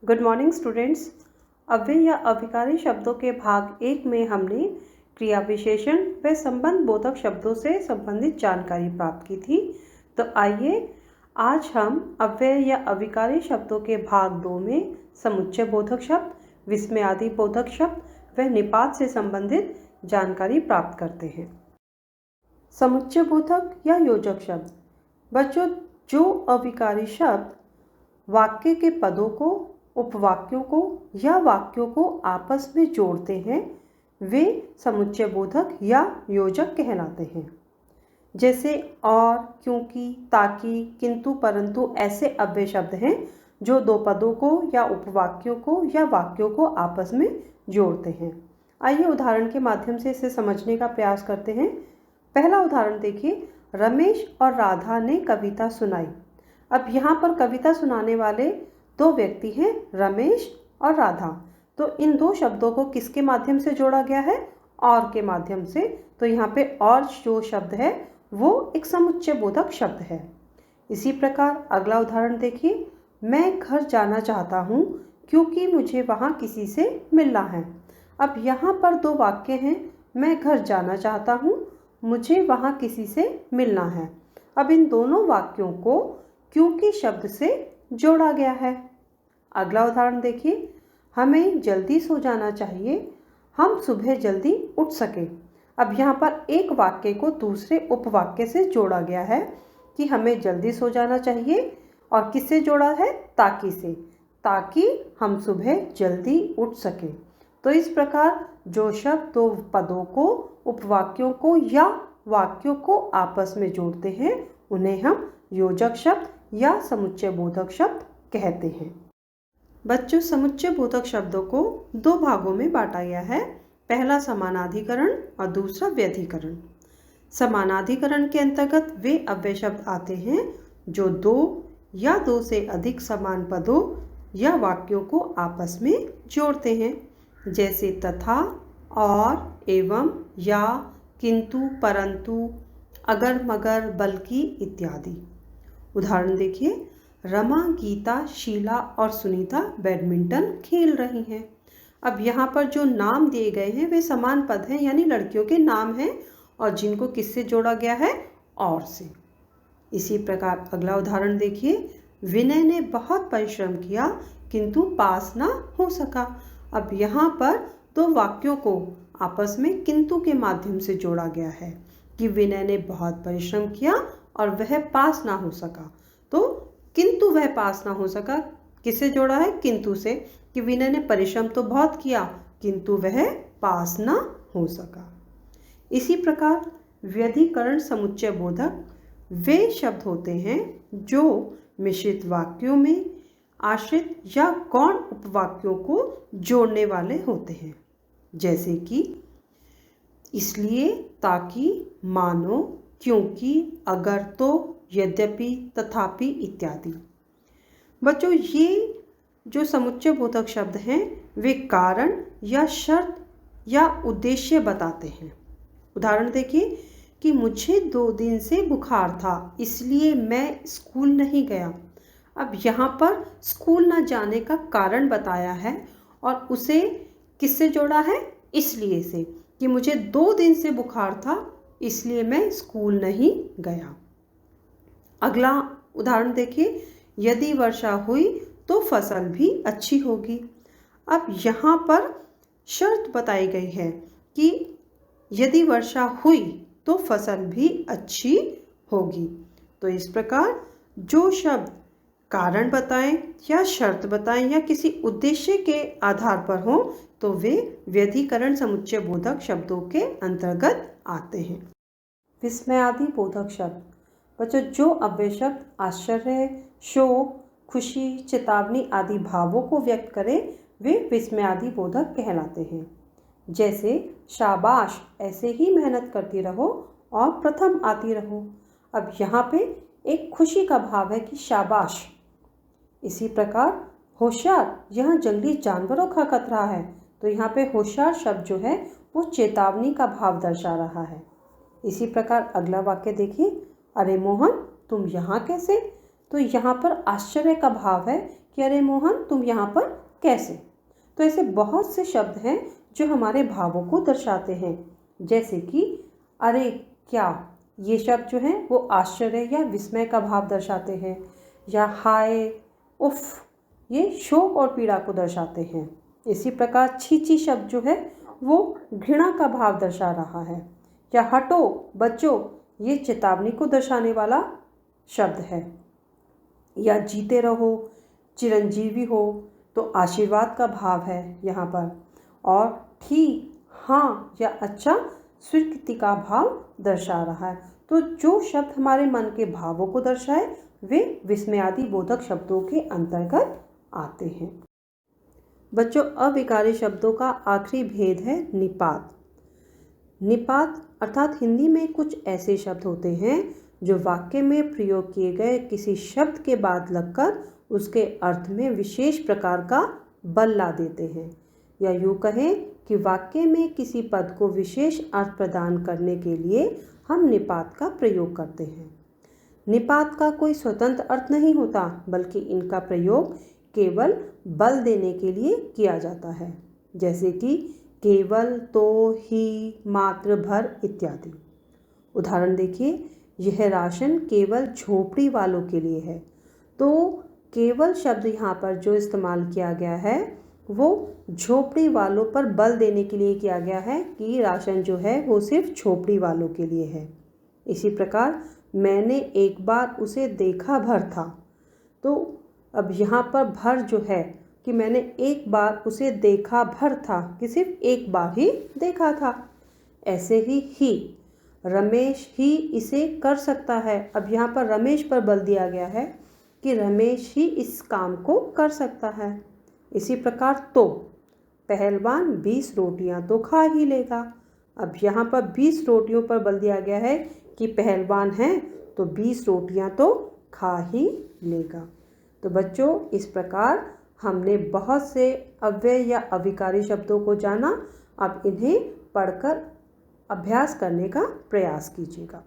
Good morning students. अव्यय या अभिकारी शब्दों के भाग 1 में हमने क्रिया विशेषण व संबंध बोधक शब्दों से संबंधित जानकारी प्राप्त की थी। तो आइए आज हम अव्यय या अभिकारी शब्दों के भाग 2 में समुच्चय बोधक शब्द, विस्मयादि बोधक शब्द व निपात से संबंधित जानकारी प्राप्त करते हैं। समुच्चय बोधक या योजक शब्द। बच्चों, जो अभिकारी शब्द वाक्य के पदों को, उपवाक्यों को या वाक्यों को आपस में जोड़ते हैं वे समुच्चय बोधक या योजक कहलाते हैं। जैसे और, क्योंकि, ताकि, किंतु, परंतु ऐसे अव्यय शब्द हैं जो दो पदों को या उपवाक्यों को या वाक्यों को आपस में जोड़ते हैं। आइए उदाहरण के माध्यम से इसे समझने का प्रयास करते हैं। पहला उदाहरण देखिए, रमेश और राधा ने कविता सुनाई। अब यहाँ पर कविता सुनाने वाले दो व्यक्ति हैं, रमेश और राधा। तो इन दो शब्दों को किसके माध्यम से जोड़ा गया है? और के माध्यम से। तो यहाँ पे और जो शब्द है वो एक समुच्चय बोधक शब्द है। इसी प्रकार अगला उदाहरण देखिए, मैं घर जाना चाहता हूँ क्योंकि मुझे वहाँ किसी से मिलना है। अब यहाँ पर दो वाक्य हैं, मैं घर जाना चाहता हूँ, मुझे वहाँ किसी से मिलना है। अब इन दोनों वाक्यों को क्योंकि शब्द से जोड़ा गया है। अगला उदाहरण देखिए, हमें जल्दी सो जाना चाहिए, हम सुबह जल्दी उठ सके। अब यहाँ पर एक वाक्य को दूसरे उपवाक्य से जोड़ा गया है कि हमें जल्दी सो जाना चाहिए, और किससे जोड़ा है? ताकि से, ताकि हम सुबह जल्दी उठ सके। तो इस प्रकार जो शब्द दो पदों को, उपवाक्यों को या वाक्यों को आपस में जोड़ते हैं उन्हें हम योजक शब्द या समुच्चय बोधक शब्द कहते हैं। बच्चों, समुच्चय बोधक शब्दों को दो भागों में बांटा गया है। पहला समानाधिकरण और दूसरा व्यधिकरण। समानाधिकरण के अंतर्गत वे अव्यय शब्द आते हैं जो दो या दो से अधिक समान पदों या वाक्यों को आपस में जोड़ते हैं। जैसे तथा, और, एवं, या, किंतु, परंतु, अगर, मगर, बल्कि इत्यादि। उदाहरण देखिए, रमा, गीता, शीला और सुनीता बैडमिंटन खेल रही हैं। अब यहाँ पर जो नाम दिए गए हैं वे समान पद हैं, यानी लड़कियों के नाम हैं, और जिनको किससे जोड़ा गया है? और से। इसी प्रकार अगला उदाहरण देखिए, विनय ने बहुत परिश्रम किया किंतु पास ना हो सका। अब यहाँ पर दो वाक्यों को आपस में किंतु के माध्यम से जोड़ा गया है कि विनय ने बहुत परिश्रम किया और वह पास ना हो सका। तो किंतु वह पास ना हो सका किससे जोड़ा है? किंतु से, कि विनय ने परिश्रम तो बहुत किया किंतु वह पास ना हो सका। इसी प्रकार व्यधिकरण समुच्चय बोधक वे शब्द होते हैं जो मिश्रित वाक्यों में आश्रित या गौण उपवाक्यों को जोड़ने वाले होते हैं। जैसे कि इसलिए, ताकि, मानो, क्योंकि, अगर, तो, यद्यपि, तथापि इत्यादि। बच्चों, ये जो समुच्चय बोधक शब्द हैं वे कारण या शर्त या उद्देश्य बताते हैं। उदाहरण देखिए कि मुझे 2 दिन से बुखार था इसलिए मैं स्कूल नहीं गया। अब यहाँ पर स्कूल न जाने का कारण बताया है और उसे किससे जोड़ा है? इसलिए से, कि मुझे 2 दिन से बुखार था इसलिए मैं स्कूल नहीं गया। अगला उदाहरण देखिए, यदि वर्षा हुई तो फसल भी अच्छी होगी। अब यहाँ पर शर्त बताई गई है कि यदि वर्षा हुई तो फसल भी अच्छी होगी। तो इस प्रकार जो शब्द कारण बताएं या शर्त बताएं या किसी उद्देश्य के आधार पर हो तो वे व्यधिकरण समुच्चय बोधक शब्दों के अंतर्गत आते हैं। विस्मयादि बोधक शब्द। बच्चों, जो अव्यय शब्द आश्चर्य, शोक, खुशी, चेतावनी आदि भावों को व्यक्त करें वे विस्मयादि बोधक कहलाते हैं। जैसे शाबाश, ऐसे ही मेहनत करती रहो और प्रथम आती रहो। अब यहाँ पे एक खुशी का भाव है कि शाबाश। इसी प्रकार होशियार, यहाँ जंगली जानवरों का खतरा है, तो यहाँ पे होशियार शब्द जो है वो चेतावनी का भाव दर्शा रहा है। इसी प्रकार अगला वाक्य देखिए, अरे मोहन, तुम यहाँ कैसे? तो यहाँ पर आश्चर्य का भाव है कि अरे मोहन तुम यहाँ पर कैसे। तो ऐसे बहुत से शब्द हैं जो हमारे भावों को दर्शाते हैं, जैसे कि अरे क्या, ये शब्द जो हैं वो आश्चर्य या विस्मय का भाव दर्शाते हैं, या हाय, उफ, ये शोक और पीड़ा को दर्शाते हैं। इसी प्रकार छी शब्द जो है वो घृणा का भाव दर्शा रहा है, या हटो बच्चों, ये चेतावनी को दर्शाने वाला शब्द है, या जीते रहो, चिरंजीवी हो, तो आशीर्वाद का भाव है यहाँ पर, और ठीक, हाँ या अच्छा स्वीकृति का भाव दर्शा रहा है। तो जो शब्द हमारे मन के भावों को दर्शाए वे विस्मयादि बोधक शब्दों के अंतर्गत आते हैं। बच्चों, अविकारी शब्दों का आखिरी भेद है निपात। निपात अर्थात हिंदी में कुछ ऐसे शब्द होते हैं जो वाक्य में प्रयोग किए गए किसी शब्द के बाद लगकर उसके अर्थ में विशेष प्रकार का बल ला देते हैं, या यूँ कहें कि वाक्य में किसी पद को विशेष अर्थ प्रदान करने के लिए हम निपात का प्रयोग करते हैं। निपात का कोई स्वतंत्र अर्थ नहीं होता, बल्कि इनका प्रयोग केवल बल देने के लिए किया जाता है, जैसे कि केवल, तो, ही, मात्र, भर इत्यादि। उदाहरण देखिए, यह राशन केवल झोपड़ी वालों के लिए है। तो केवल शब्द यहाँ पर जो इस्तेमाल किया गया है वो झोपड़ी वालों पर बल देने के लिए किया गया है कि राशन जो है वो सिर्फ झोपड़ी वालों के लिए है। इसी प्रकार मैंने एक बार उसे देखा भर था, तो अब यहाँ पर भर जो है कि मैंने एक बार उसे देखा भर था कि सिर्फ एक बार ही देखा था। ऐसे ही रमेश ही इसे कर सकता है, अब यहाँ पर रमेश पर बल दिया गया है कि रमेश ही इस काम को कर सकता है। इसी प्रकार तो पहलवान 20 रोटियां तो खा ही लेगा, अब यहाँ पर 20 रोटियों पर बल दिया गया है कि पहलवान है तो 20 रोटियां तो खा ही लेगा। तो बच्चों, इस प्रकार हमने बहुत से अव्यय या अविकारी शब्दों को जाना। अब इन्हें पढ़कर अभ्यास करने का प्रयास कीजिएगा।